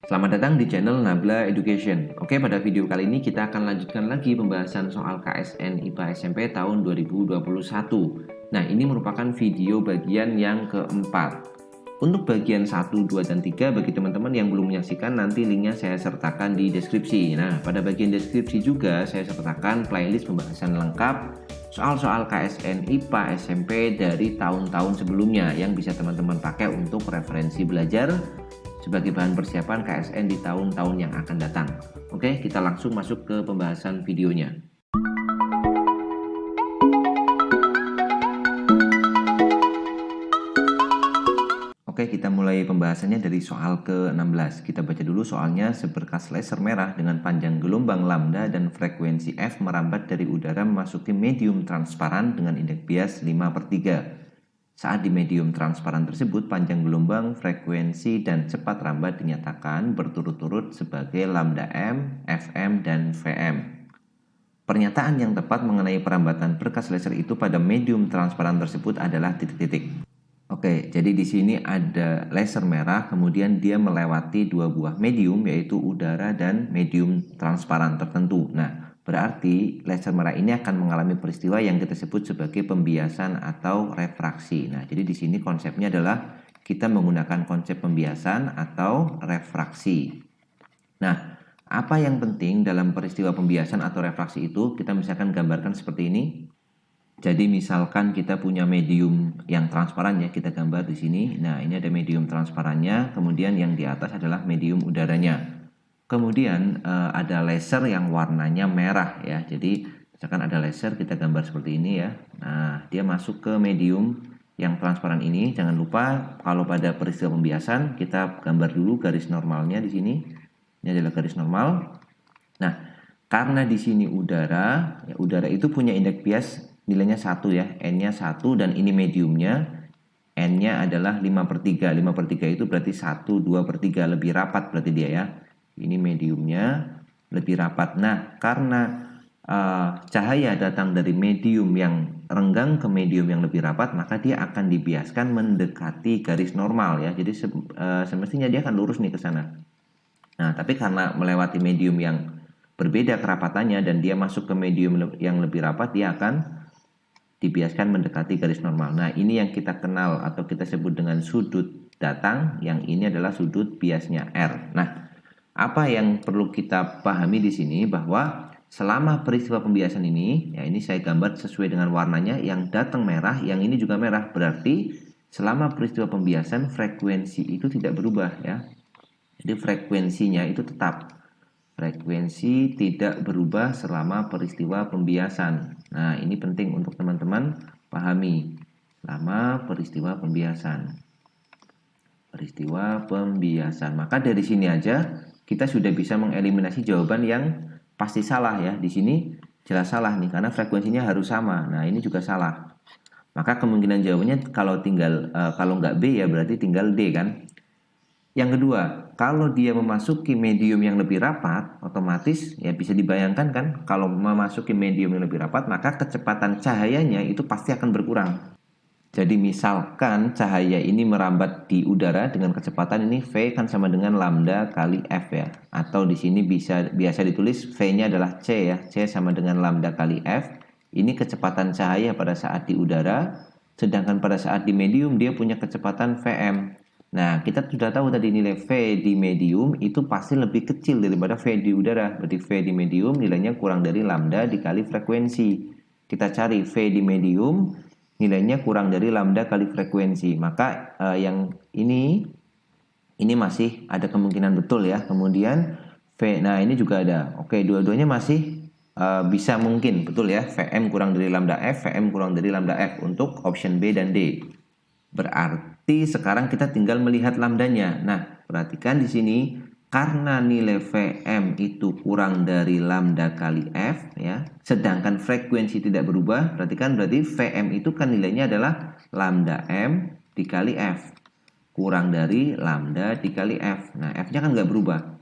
Selamat datang di channel Nabla Education. Oke, pada video kali ini kita akan lanjutkan lagi pembahasan soal KSN IPA SMP tahun 2021. Nah, ini merupakan video bagian yang keempat. Untuk bagian 1, 2, dan 3, bagi teman-teman yang belum menyaksikan, nanti linknya saya sertakan di deskripsi. Nah, pada bagian deskripsi juga saya sertakan playlist pembahasan lengkap soal-soal KSN IPA SMP dari tahun-tahun sebelumnya yang bisa teman-teman pakai untuk referensi belajar sebagai bahan persiapan KSN di tahun-tahun yang akan datang. Oke, kita langsung masuk ke pembahasan videonya. Oke, kita mulai pembahasannya dari soal ke-16. Kita baca dulu soalnya. Seberkas laser merah dengan panjang gelombang lambda dan frekuensi F merambat dari udara memasuki medium transparan dengan indeks bias 5/3. Saat di medium transparan tersebut, panjang gelombang, frekuensi, dan cepat rambat dinyatakan berturut-turut sebagai lambda M, Fm, dan Vm. Pernyataan yang tepat mengenai perambatan berkas laser itu pada medium transparan tersebut adalah titik-titik. Oke, jadi di sini ada laser merah, kemudian dia melewati dua buah medium, yaitu udara dan medium transparan tertentu. Nah, berarti laser merah ini akan mengalami peristiwa yang kita sebut sebagai pembiasan atau refraksi. Nah, jadi di sini konsepnya adalah kita menggunakan konsep pembiasan atau refraksi. Nah, apa yang penting dalam peristiwa pembiasan atau refraksi itu? Kita misalkan gambarkan seperti ini. Jadi misalkan kita punya medium yang transparan ya, kita gambar di sini. Nah, ini ada medium transparannya, kemudian yang di atas adalah medium udaranya. Kemudian ada laser yang warnanya merah ya. Jadi misalkan ada laser, kita gambar seperti ini ya. Nah, dia masuk ke medium yang transparan ini. Jangan lupa kalau pada peristiwa pembiasan kita gambar dulu garis normalnya di sini. Ini adalah garis normal. Nah, karena di sini udara, ya, udara itu punya indeks bias nilainya 1 ya, N-nya 1 dan ini mediumnya, N-nya adalah 5/3. 5/3 itu berarti 1, 2/3 lebih rapat berarti dia ya. Ini mediumnya lebih rapat. Nah, karena cahaya datang dari medium yang renggang ke medium yang lebih rapat, maka dia akan dibiaskan mendekati garis normal ya. Jadi semestinya dia akan lurus nih ke sana. Nah, tapi karena melewati medium yang berbeda kerapatannya dan dia masuk ke medium yang lebih rapat, dia akan dibiaskan mendekati garis normal. Nah, ini yang kita kenal atau kita sebut dengan sudut datang, yang ini adalah sudut biasnya R. Nah, apa yang perlu kita pahami di sini bahwa selama peristiwa pembiasan ini, ya ini saya gambar sesuai dengan warnanya, yang datang merah, yang ini juga merah, berarti selama peristiwa pembiasan frekuensi itu tidak berubah ya. Jadi frekuensinya itu tetap. Frekuensi tidak berubah selama peristiwa pembiasan. Nah, ini penting untuk teman-teman pahami. Selama peristiwa pembiasan. Peristiwa pembiasan. Maka dari sini aja kita sudah bisa mengeliminasi jawaban yang pasti salah ya. Di sini jelas salah nih karena frekuensinya harus sama. Nah, ini juga salah. Maka kemungkinan jawabannya kalau nggak B ya berarti tinggal D kan. Yang kedua, kalau dia memasuki medium yang lebih rapat, otomatis ya bisa dibayangkan kan, kalau memasuki medium yang lebih rapat, maka kecepatan cahayanya itu pasti akan berkurang. Jadi misalkan cahaya ini merambat di udara dengan kecepatan ini V kan sama dengan lambda kali F ya. Atau di sini biasa ditulis V-nya adalah C ya. C sama dengan lambda kali F. Ini kecepatan cahaya pada saat di udara, sedangkan pada saat di medium dia punya kecepatan Vm. Nah, kita sudah tahu tadi nilai V di medium itu pasti lebih kecil daripada V di udara. Berarti V di medium nilainya kurang dari lambda dikali frekuensi. Kita cari V di medium, nilainya kurang dari lambda kali frekuensi. Maka yang ini masih ada kemungkinan betul ya. Kemudian V, nah ini juga ada. Oke, dua-duanya masih bisa mungkin, betul ya. Vm kurang dari lambda F, Vm kurang dari lambda F untuk option B dan D. Berarti sekarang kita tinggal melihat lambdanya. Nah, perhatikan di sini karena nilai Vm itu kurang dari lambda kali F ya, sedangkan frekuensi tidak berubah, berarti Vm itu kan nilainya adalah lambda M dikali F. Kurang dari lambda dikali F. Nah, F-nya kan nggak berubah.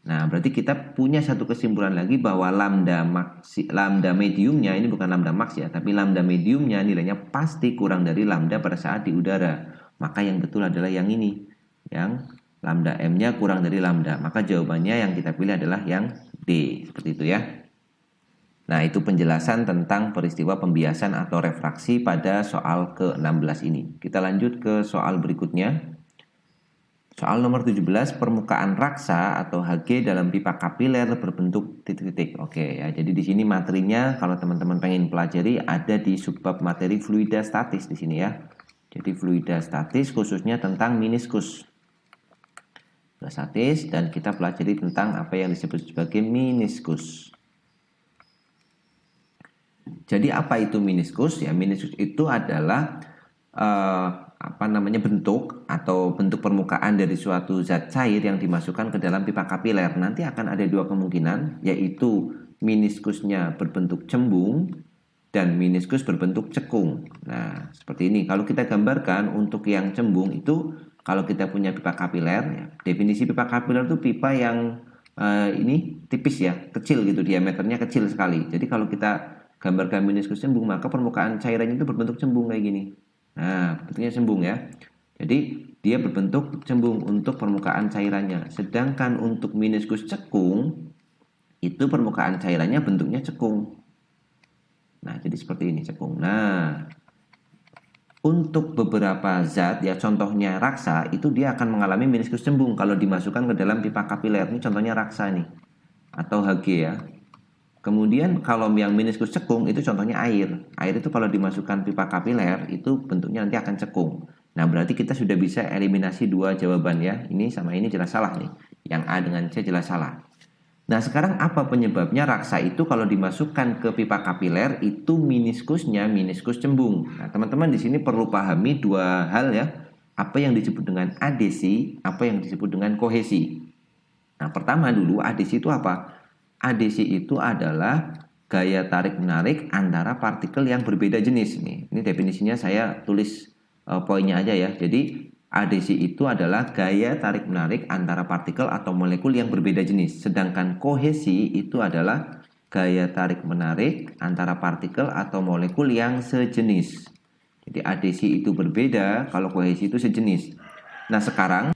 Nah, berarti kita punya satu kesimpulan lagi bahwa lambda mediumnya, ini bukan lambda max ya, tapi lambda mediumnya nilainya pasti kurang dari lambda pada saat di udara. Maka yang betul adalah yang ini, yang Lambda M-nya kurang dari lambda. Maka jawabannya yang kita pilih adalah yang D. Seperti itu ya. Nah, itu penjelasan tentang peristiwa pembiasan atau refraksi pada soal ke-16 ini. Kita lanjut ke soal berikutnya. Soal nomor 17, permukaan raksa atau Hg dalam pipa kapiler berbentuk titik-titik. Oke ya, jadi di sini materinya kalau teman-teman pengen pelajari ada di subbab materi fluida statis di sini ya. Jadi fluida statis khususnya tentang meniskus. Statis dan kita pelajari tentang apa yang disebut sebagai meniskus. Jadi apa itu meniskus? Ya, meniskus itu adalah bentuk atau bentuk permukaan dari suatu zat cair yang dimasukkan ke dalam pipa kapiler. Nanti akan ada dua kemungkinan, yaitu meniskusnya berbentuk cembung dan meniskus berbentuk cekung. Nah, seperti ini. Kalau kita gambarkan untuk yang cembung itu, kalau kita punya pipa kapiler, ya, definisi pipa kapiler itu pipa yang ini tipis ya, kecil gitu, diameternya kecil sekali. Jadi kalau kita gambarkan meniskus cembung, maka permukaan cairannya itu berbentuk cembung kayak gini. Nah, bentuknya cembung ya. Jadi dia berbentuk cembung untuk permukaan cairannya. Sedangkan untuk meniskus cekung, itu permukaan cairannya bentuknya cekung. Nah, jadi seperti ini cekung. Nah, untuk beberapa zat ya, contohnya raksa, itu dia akan mengalami meniskus cembung kalau dimasukkan ke dalam pipa kapiler. Ini contohnya raksa nih, atau Hg ya. Kemudian kalau yang meniskus cekung itu contohnya air. Air itu kalau dimasukkan pipa kapiler itu bentuknya nanti akan cekung. Nah, berarti kita sudah bisa eliminasi dua jawaban ya. Ini sama ini jelas salah nih. Yang A dengan C jelas salah. Nah, sekarang apa penyebabnya raksa itu kalau dimasukkan ke pipa kapiler itu meniskusnya meniskus cembung. Nah, teman-teman di sini perlu pahami dua hal ya. Apa yang disebut dengan adesi, apa yang disebut dengan kohesi. Nah, pertama dulu adesi itu apa? Adesi itu adalah gaya tarik-menarik antara partikel yang berbeda jenis. Ini definisinya saya tulis poinnya aja ya. Jadi adesi itu adalah gaya tarik-menarik antara partikel atau molekul yang berbeda jenis. Sedangkan kohesi itu adalah gaya tarik-menarik antara partikel atau molekul yang sejenis. Jadi adesi itu berbeda, kalau kohesi itu sejenis. Nah, sekarang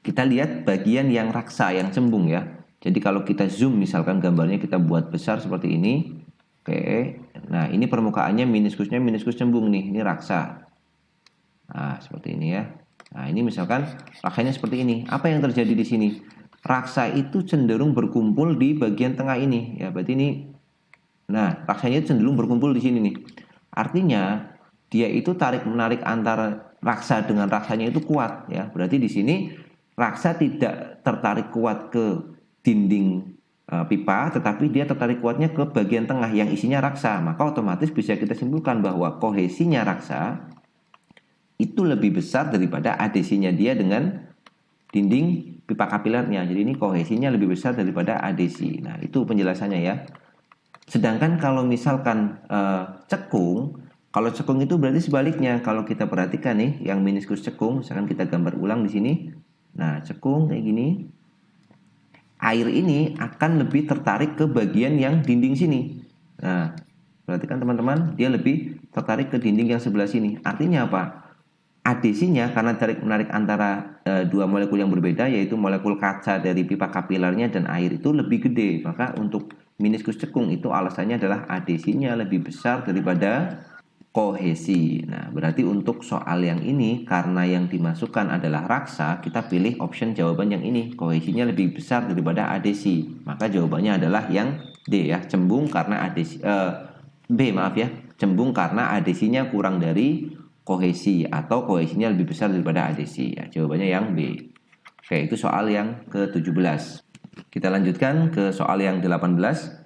kita lihat bagian yang raksa, yang cembung ya. Jadi kalau kita zoom misalkan gambarnya kita buat besar seperti ini. Oke. Nah, ini permukaannya meniskusnya meniskus cembung nih. Ini raksa. Nah, seperti ini ya. Nah, ini misalkan raksanya seperti ini. Apa yang terjadi di sini? Raksa itu cenderung berkumpul di bagian tengah ini. Ya, berarti ini. Nah, raksanya cenderung berkumpul di sini nih. Artinya dia itu tarik-menarik antara raksa dengan raksanya itu kuat ya. Berarti di sini raksa tidak tertarik kuat ke dinding pipa, tetapi dia tertarik kuatnya ke bagian tengah yang isinya raksa. Maka otomatis bisa kita simpulkan bahwa kohesinya raksa itu lebih besar daripada adesinya dia dengan dinding pipa kapilernya. Jadi ini kohesinya lebih besar daripada adesi. Nah, itu penjelasannya ya. Sedangkan kalau misalkan cekung, kalau cekung itu berarti sebaliknya. Kalau kita perhatikan nih, yang meniskus cekung, misalkan kita gambar ulang di sini. Nah, cekung kayak gini. Air ini akan lebih tertarik ke bagian yang dinding sini. Nah, perhatikan teman-teman, dia lebih tertarik ke dinding yang sebelah sini. Artinya apa? Adesinya karena tarik-menarik antara dua molekul yang berbeda, yaitu molekul kaca dari pipa kapilernya dan air itu lebih gede. Maka untuk meniskus cekung itu alasannya adalah adesinya lebih besar daripada kohesi. Nah, berarti untuk soal yang ini karena yang dimasukkan adalah raksa, kita pilih option jawaban yang ini. Kohesinya lebih besar daripada adesi. Maka jawabannya adalah yang D ya, cembung karena adesi B maaf ya, cembung karena adesinya kurang dari kohesi atau kohesinya lebih besar daripada adesi. Ya, jawabannya yang B. Oke, itu soal yang ke-17. Kita lanjutkan ke soal yang 18.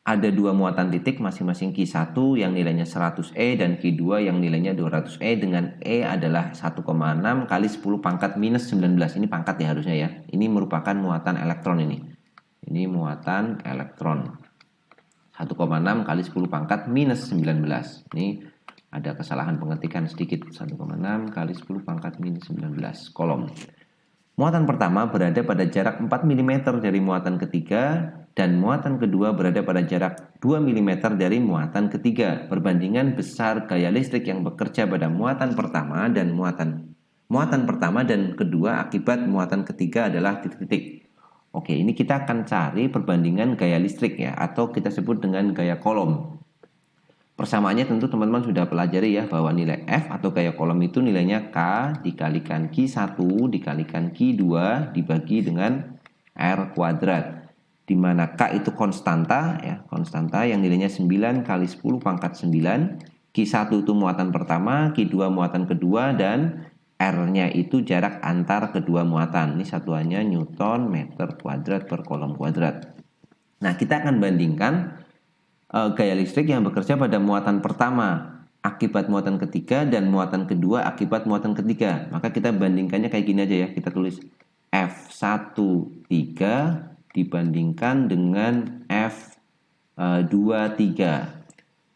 Ada dua muatan titik masing-masing Q1 yang nilainya 100E dan Q2 yang nilainya 200E dengan E adalah 1,6 kali 10 pangkat minus 19. Ini pangkat ya harusnya ya. Ini merupakan muatan elektron ini. Ini muatan elektron. 1,6 kali 10 pangkat minus 19. Ini ada kesalahan pengetikan sedikit. 1,6 kali 10 pangkat minus 19 kolom. Muatan pertama berada pada jarak 4 mm dari muatan ketiga dan muatan kedua berada pada jarak 2 mm dari muatan ketiga. Perbandingan besar gaya listrik yang bekerja pada muatan pertama dan muatan Muatan pertama dan kedua akibat muatan ketiga adalah titik-titik. Oke, ini kita akan cari perbandingan gaya listrik ya, atau kita sebut dengan gaya kolom. Persamaannya tentu teman-teman sudah pelajari ya, bahwa nilai F atau gaya kolom itu nilainya K dikalikan Q1 dikalikan Q2 dibagi dengan R kuadrat. Di mana K itu konstanta ya, konstanta yang nilainya 9 kali 10 pangkat 9. Q1 itu muatan pertama, Q2 muatan kedua, dan R-nya itu jarak antar kedua muatan. Ini satuannya Newton meter kuadrat per kolom kuadrat. Nah, kita akan bandingkan gaya listrik yang bekerja pada muatan pertama akibat muatan ketiga dan muatan kedua akibat muatan ketiga. Maka kita bandingkannya kayak gini aja ya. Kita tulis F13 dibandingkan dengan F23.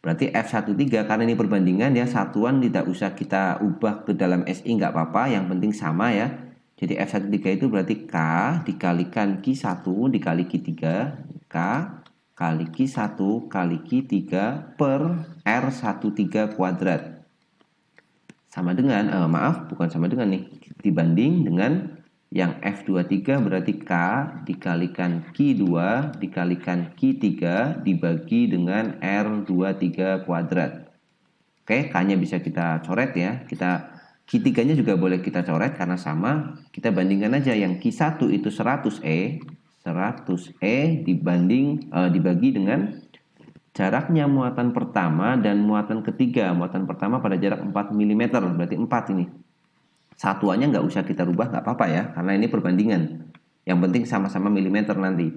Berarti F13 karena ini perbandingan ya, satuan tidak usah kita ubah ke dalam SI, nggak apa-apa, yang penting sama ya. Jadi F13 itu berarti K dikalikan Q1 dikali Q3, K kali Q1 kali Q3 per R13 kuadrat. Sama dengan, bukan sama dengan nih, dibanding dengan yang F23 berarti K dikalikan Q2 dikalikan Q3 dibagi dengan R23 kuadrat. Oke, K-nya bisa kita coret ya. Q3-nya juga boleh kita coret karena sama. Kita bandingkan aja, yang Q1 itu 100E dibagi dengan jaraknya muatan pertama dan muatan ketiga. Muatan pertama pada jarak 4 mm, berarti 4 ini. Satuannya nggak usah kita rubah, nggak apa-apa ya, karena ini perbandingan. Yang penting sama-sama milimeter nanti.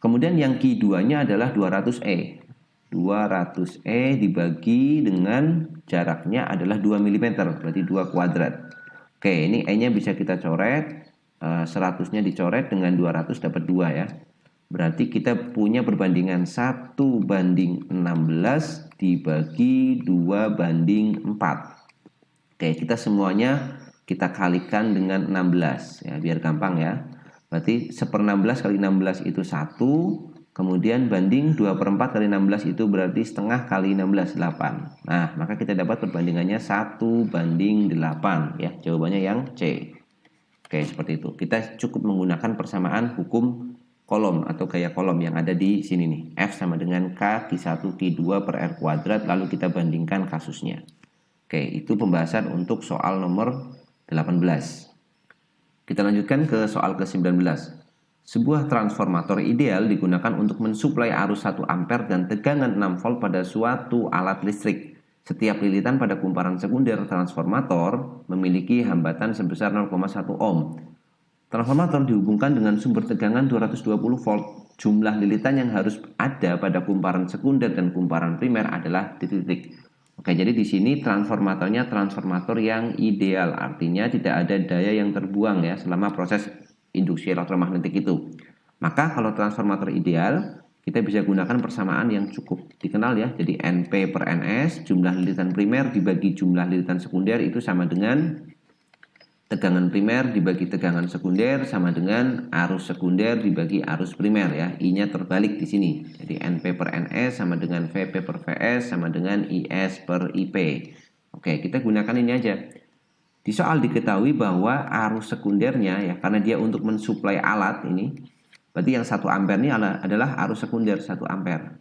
Kemudian yang Q2-nya adalah 200E. 200E dibagi dengan jaraknya adalah 2 mm, berarti 2 kuadrat. Oke, ini E-nya bisa kita coret. 100-nya dicoret dengan 200 dapat 2 ya. Berarti kita punya perbandingan 1:16 dibagi 2:4. Oke, kita semuanya kita kalikan dengan 16 ya, biar gampang ya. Berarti 1/16 kali 16 itu 1, kemudian banding 2/4 kali 16 itu berarti setengah kali 16, 8. Nah, maka kita dapat perbandingannya 1:8 ya. Jawabannya yang C. Oke, seperti itu. Kita cukup menggunakan persamaan hukum kolom atau gaya kolom yang ada di sini nih. F sama dengan K Q1 Q2 per R kuadrat, lalu kita bandingkan kasusnya. Oke, itu pembahasan untuk soal nomor 18. Kita lanjutkan ke soal ke-19. Sebuah transformator ideal digunakan untuk mensuplai arus 1 ampere dan tegangan 6 volt pada suatu alat listrik. Setiap lilitan pada kumparan sekunder transformator memiliki hambatan sebesar 0,1 ohm. Transformator dihubungkan dengan sumber tegangan 220 volt. Jumlah lilitan yang harus ada pada kumparan sekunder dan kumparan primer adalah titik-titik. Oke, jadi di sini transformatornya transformator yang ideal, artinya tidak ada daya yang terbuang ya selama proses induksi elektromagnetik itu. Maka kalau transformator ideal, kita bisa gunakan persamaan yang cukup dikenal ya. Jadi NP per NS, jumlah lilitan primer dibagi jumlah lilitan sekunder itu sama dengan tegangan primer dibagi tegangan sekunder sama dengan arus sekunder dibagi arus primer ya. I-nya terbalik di sini. Jadi NP per NS sama dengan VP per VS sama dengan IS per IP. Oke, kita gunakan ini aja. Di soal diketahui bahwa arus sekundernya ya, karena dia untuk mensuplai alat ini, berarti yang 1 ampere ini adalah arus sekunder 1 ampere.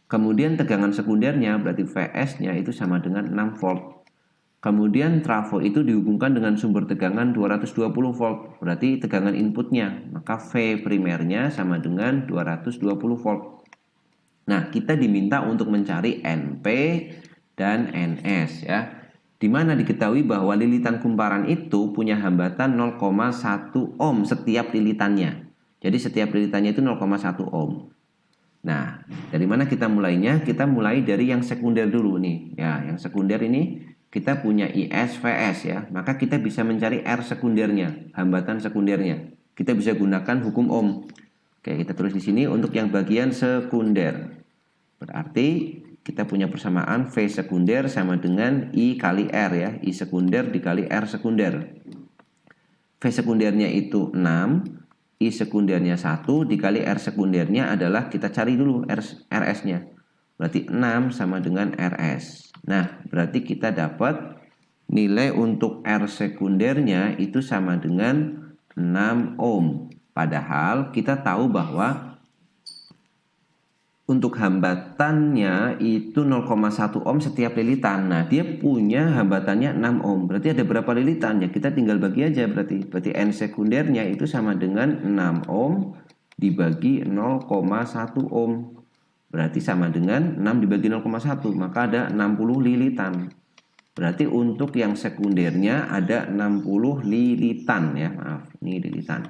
Kemudian tegangan sekundernya berarti VS-nya itu sama dengan 6 volt. Kemudian trafo itu dihubungkan dengan sumber tegangan 220 volt. Berarti tegangan inputnya. Maka V primernya sama dengan 220 volt. Nah, kita diminta untuk mencari NP dan NS ya. Di mana diketahui bahwa lilitan kumparan itu punya hambatan 0,1 ohm setiap lilitannya. Jadi setiap lilitannya itu 0,1 ohm. Nah, dari mana kita mulainya? Kita mulai dari yang sekunder dulu nih. Ya, yang sekunder ini kita punya IS VS ya. Maka kita bisa mencari R sekundernya, hambatan sekundernya. Kita bisa gunakan hukum Ohm. Oke, kita tulis di sini untuk yang bagian sekunder. Berarti kita punya persamaan V sekunder sama dengan I kali R ya. I sekunder dikali R sekunder. V sekundernya itu 6. I sekundernya 1 dikali R sekundernya adalah kita cari dulu RS-nya. Berarti 6 sama dengan RS. Nah, berarti kita dapat nilai untuk R sekundernya itu sama dengan 6 ohm. Padahal kita tahu bahwa untuk hambatannya itu 0,1 ohm setiap lilitan. Nah, dia punya hambatannya 6 ohm. Berarti ada berapa lilitan? Ya, kita tinggal bagi aja berarti. Berarti N sekundernya itu sama dengan 6 ohm dibagi 0,1 ohm. Berarti sama dengan 6 dibagi 0,1. Maka ada 60 lilitan. Berarti untuk yang sekundernya ada 60 lilitan ya. Maaf, ini lilitan.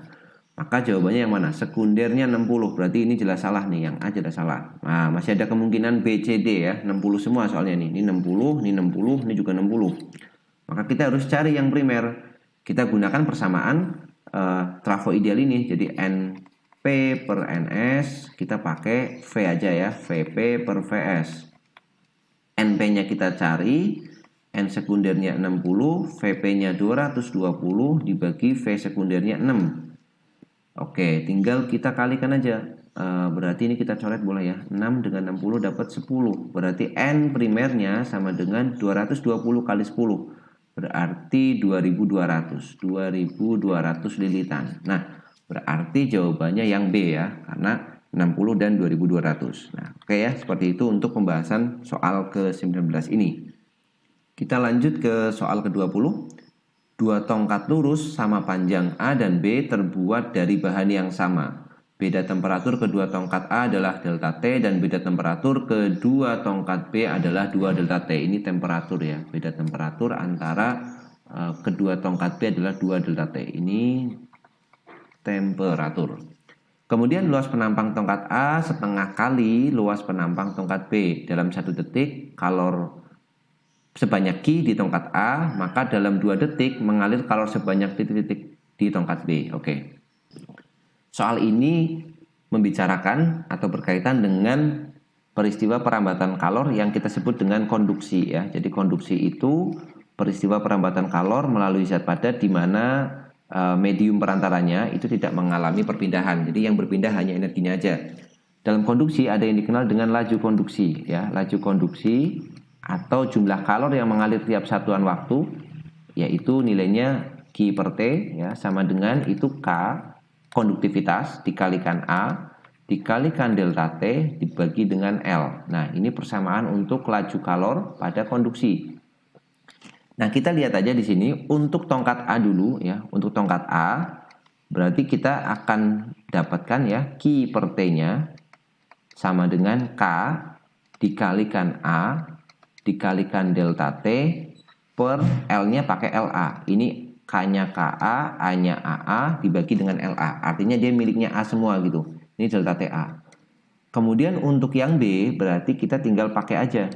Maka jawabannya yang mana? Sekundernya 60. Berarti ini jelas salah nih, yang A jelas salah. Nah, masih ada kemungkinan B, C, D ya. 60 semua soalnya nih. Ini 60, ini 60, ini juga 60. Maka kita harus cari yang primer. Kita gunakan persamaan trafo ideal ini. Jadi NP per NS kita pakai V aja ya. VP per VS. NP-nya kita cari, N sekundernya 60, VP-nya 220 dibagi V sekundernya 6. Oke, tinggal kita kalikan aja. Berarti ini kita coret boleh ya. 6 dengan 60 dapat 10. Berarti N primernya sama dengan 220 kali 10. Berarti 2200. 2200 lilitan. Nah, berarti jawabannya yang B ya. Karena 60 dan 2200. Nah, oke ya. Seperti itu untuk pembahasan soal ke-19 ini. Kita lanjut ke soal ke-20. Dua tongkat lurus sama panjang A dan B terbuat dari bahan yang sama. Beda temperatur kedua tongkat A adalah delta T dan beda temperatur kedua tongkat B adalah 2 delta T. Ini temperatur ya. Beda temperatur antara kedua tongkat B adalah 2 delta T. Ini temperatur. Kemudian luas penampang tongkat A setengah kali luas penampang tongkat B. Dalam 1 detik kalor sebanyak Q di tongkat A, maka dalam 2 detik mengalir kalor sebanyak titik-titik di tongkat B. Oke. Soal ini membicarakan atau berkaitan dengan peristiwa perambatan kalor yang kita sebut dengan konduksi ya. Jadi konduksi itu peristiwa perambatan kalor melalui zat padat di mana medium perantaranya itu tidak mengalami perpindahan. Jadi yang berpindah hanya energinya aja. Dalam konduksi ada yang dikenal dengan laju konduksi ya. Laju konduksi atau jumlah kalor yang mengalir tiap satuan waktu, yaitu nilainya Q per T ya, sama dengan itu K konduktivitas dikalikan A dikalikan delta T dibagi dengan L. Nah, ini persamaan untuk laju kalor pada konduksi. Nah, kita lihat aja di sini untuk tongkat A dulu ya. Untuk tongkat A berarti kita akan dapatkan ya Q per T-nya sama dengan K dikalikan A dikalikan delta T per L-nya pakai LA. Ini K-nya KA, A-nya AA dibagi dengan LA. Artinya dia miliknya A semua gitu. Ini delta TA. Kemudian untuk yang B berarti kita tinggal pakai aja.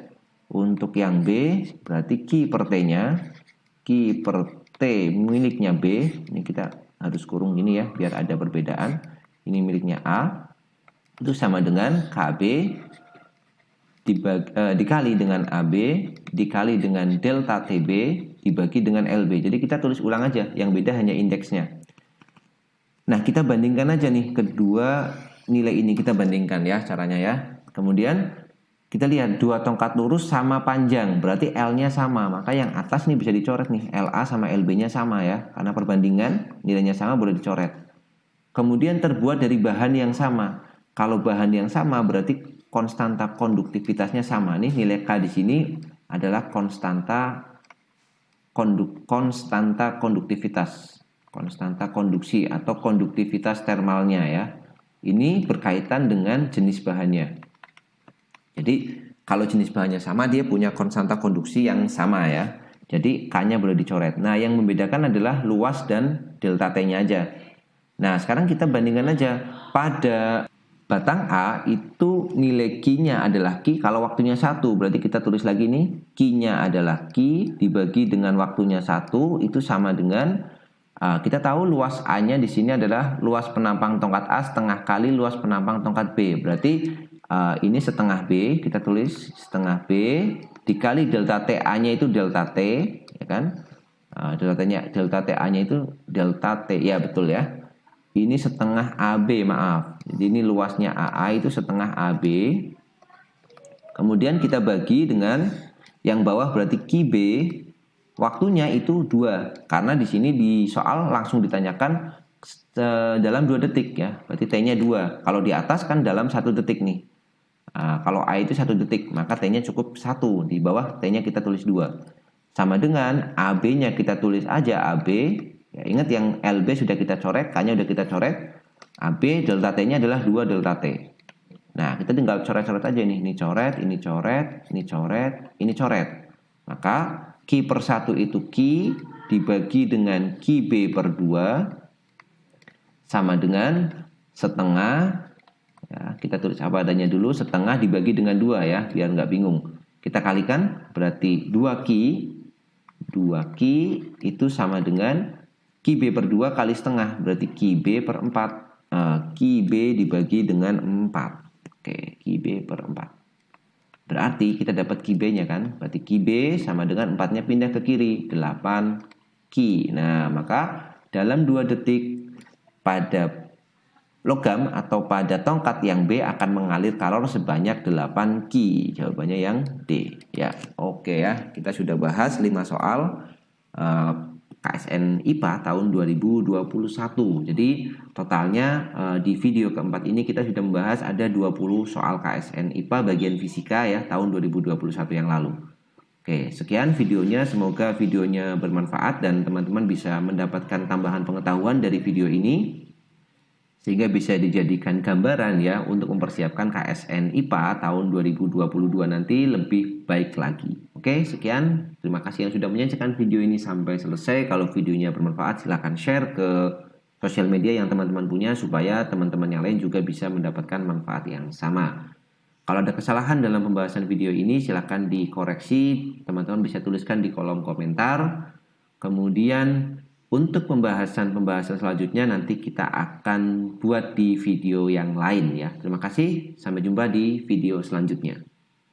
Untuk yang B berarti Q per T-nya. Q per T miliknya B. Ini kita harus kurung gini ya biar ada perbedaan. Ini miliknya A. Itu sama dengan KB dikali dengan AB dikali dengan delta TB dibagi dengan LB. Jadi kita tulis ulang aja, yang beda hanya indeksnya. Nah, kita bandingkan aja nih kedua nilai ini, kita bandingkan ya caranya ya. Kemudian kita lihat dua tongkat lurus sama panjang, berarti L-nya sama. Maka yang atas nih bisa dicoret nih, LA sama LB-nya sama ya. Karena perbandingan nilainya sama boleh dicoret. Kemudian terbuat dari bahan yang sama. Kalau bahan yang sama berarti konstanta konduktivitasnya sama. Nih nilai K di sini adalah konstanta konduktivitas, konstanta konduksi atau konduktivitas termalnya ya. Ini berkaitan dengan jenis bahannya. Jadi kalau jenis bahannya sama dia punya konstanta konduksi yang sama ya. Jadi K-nya boleh dicoret. Nah, yang membedakan adalah luas dan delta T-nya aja. Nah, sekarang kita bandingkan aja. Pada batang A itu nilai Q-nya adalah Q kalau waktunya 1. Berarti kita tulis lagi nih, Q-nya adalah Q dibagi dengan waktunya 1 itu sama dengan kita tahu luas A-nya di sini adalah luas penampang tongkat A setengah kali luas penampang tongkat B. Berarti ini setengah B, kita tulis setengah B dikali delta TA-nya itu delta T, ya kan? Delta TA-nya itu delta T, ya betul ya. Ini setengah AB, maaf. Jadi ini luasnya AA itu setengah AB. Kemudian kita bagi dengan yang bawah berarti QB Waktunya itu 2, karena di sini di soal langsung ditanyakan dalam 2 detik ya, berarti T-nya 2. Kalau di atas kan dalam 1 detik nih. Kalau A itu 1 detik, maka T-nya cukup 1, di bawah T-nya kita tulis 2. Sama dengan AB-nya kita tulis aja AB, ya, ingat yang LB sudah kita coret, K-nya sudah kita coret, AB delta T-nya adalah 2 delta T. Nah, kita tinggal coret-coret aja nih, ini coret, ini coret, ini coret, ini coret. Maka Q per 1 itu Q dibagi dengan QB per 2 sama dengan setengah, ya, kita tulis apa adanya dulu, setengah dibagi dengan 2 ya, biar nggak bingung. Kita kalikan, berarti 2Q itu sama dengan QB per 2 kali setengah, berarti QB per 4. QB dibagi dengan 4. Oke, QB per 4. Berarti kita dapat QB-nya kan, berarti QB sama dengan 4-nya pindah ke kiri, 8 Q. Nah, maka dalam 2 detik pada logam atau pada tongkat yang B akan mengalir kalor sebanyak 8 Q. Jawabannya yang D. Ya, oke ya. Kita sudah bahas 5 soal KSN IPA tahun 2021. Jadi totalnya di video keempat ini kita sudah membahas ada 20 soal KSN IPA bagian fisika ya tahun 2021 yang lalu. Oke, sekian videonya, semoga videonya bermanfaat dan teman-teman bisa mendapatkan tambahan pengetahuan dari video ini sehingga bisa dijadikan gambaran ya untuk mempersiapkan KSN IPA tahun 2022 nanti lebih baik lagi. Oke, sekian. Terima kasih yang sudah menyaksikan video ini sampai selesai. Kalau videonya bermanfaat silahkan share ke sosial media yang teman-teman punya supaya teman-teman yang lain juga bisa mendapatkan manfaat yang sama. Kalau ada kesalahan dalam pembahasan video ini silahkan dikoreksi, teman-teman bisa tuliskan di kolom komentar. Kemudian untuk pembahasan selanjutnya nanti kita akan buat di video yang lain ya. Terima kasih, sampai jumpa di video selanjutnya.